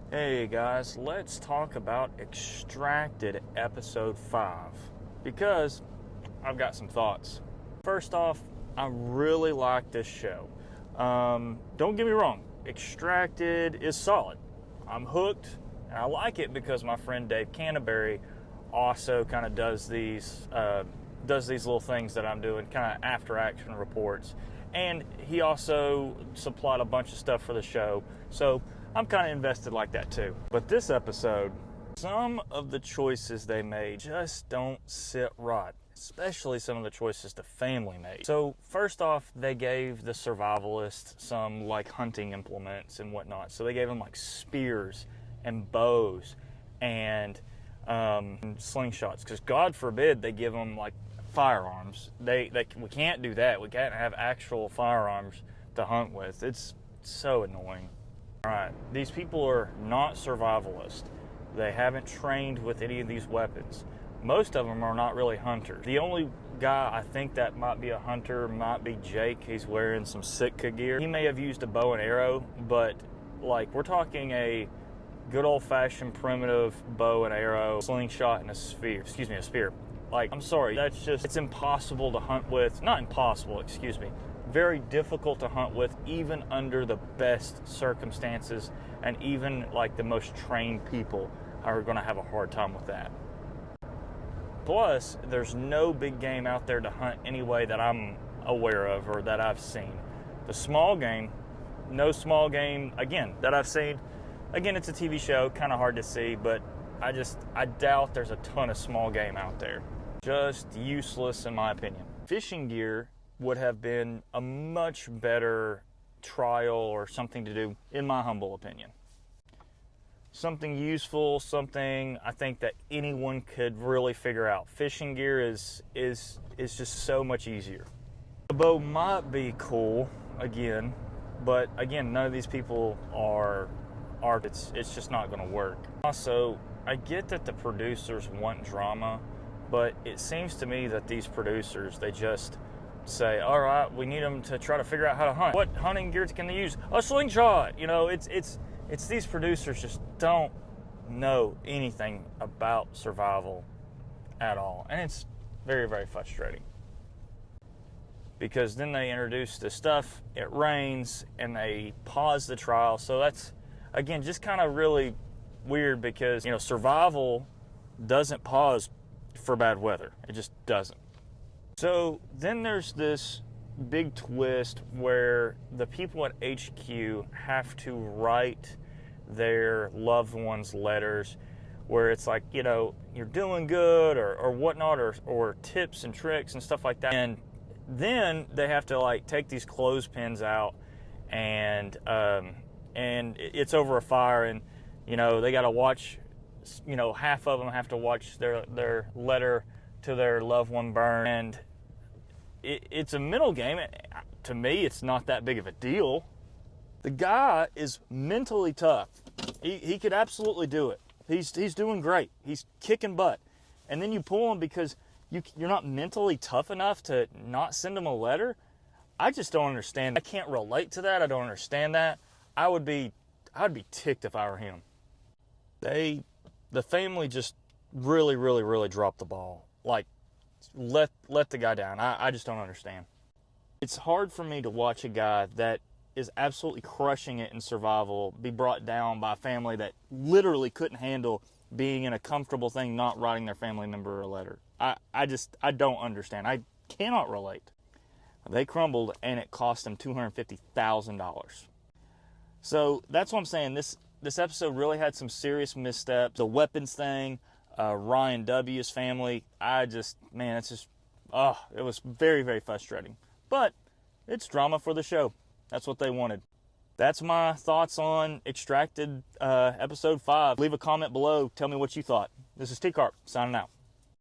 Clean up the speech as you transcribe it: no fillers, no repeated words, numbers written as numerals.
Hey guys, let's talk about Extracted episode 5 because I've got some thoughts. First off, I really like this show. Don't get me wrong, Extracted is solid. I'm hooked, and I like it because my friend Dave Canterbury also kind of does these little things that I'm doing, kind of after action reports, and he also supplied a bunch of stuff for the show, so I'm kind of invested like that too. But this episode, some of the choices they made just don't sit right, especially some of the choices the family made. So first off, they gave the survivalists some like hunting implements and whatnot. So they gave them like spears and bows and slingshots, because God forbid they give them like firearms. We can't do that. We can't have actual firearms to hunt with. It's so annoying. All right, these people are not survivalists. They haven't trained with any of these weapons. Most of them are not really hunters. The only guy I think that might be a hunter might be Jake. He's wearing some Sitka gear. He may have used a bow and arrow, but like we're talking a good old-fashioned primitive bow and arrow, slingshot, and a spear. Like, I'm sorry, it's impossible to hunt with. Not impossible, very difficult to hunt with, even under the best circumstances, and even like the most trained people are going to have a hard time with that. Plus, there's no big game out there to hunt anyway that I'm aware of or that I've seen. The small game, no small game, again, that I've seen. Again, it's a TV show, kind of hard to see, but I doubt there's a ton of small game out there. Just useless in my opinion. Fishing gear would have been a much better trial or something to do, in my humble opinion. Something useful, something I think that anyone could really figure out. Fishing gear is just so much easier. The bow might be cool, again, but again, none of these people are it's just not going to work. Also, I get that the producers want drama, but it seems to me that these producers, they just say, all right, we need them to try to figure out how to hunt. What hunting gear can they use? A slingshot. You know, it's these producers just don't know anything about survival at all. And it's very, very frustrating. Because then they introduce the stuff, it rains, and they pause the trial. So that's, again, just kind of really weird because, you know, survival doesn't pause for bad weather. It just doesn't. So then there's this big twist where the people at HQ have to write their loved ones letters where it's like, you know, you're doing good or whatnot, or tips and tricks and stuff like that. And then they have to like take these clothespins out and it's over a fire, and, you know, they got to watch, you know, half of them have to watch their letter to their loved one burn. And it's a mental game. To me, it's not that big of a deal. The guy is mentally tough. He could absolutely do it. He's doing great. He's kicking butt. And then you pull him because you're not mentally tough enough to not send him a letter. I just don't understand. I can't relate to that. I don't understand that. I'd be ticked if I were him. The family just really, really, really dropped the ball. Like, let the guy down. I just don't understand. It's hard for me to watch a guy that is absolutely crushing it in survival be brought down by a family that literally couldn't handle being in a comfortable thing, not writing their family member a letter. I don't understand. I cannot relate. They crumbled, and it cost them $250,000. So that's what I'm saying. This episode really had some serious missteps. The weapons thing, Ryan W.'s family, it was very, very frustrating. But it's drama for the show. That's what they wanted. That's my thoughts on Extracted episode 5. Leave a comment below. Tell me what you thought. This is T-Carp, signing out.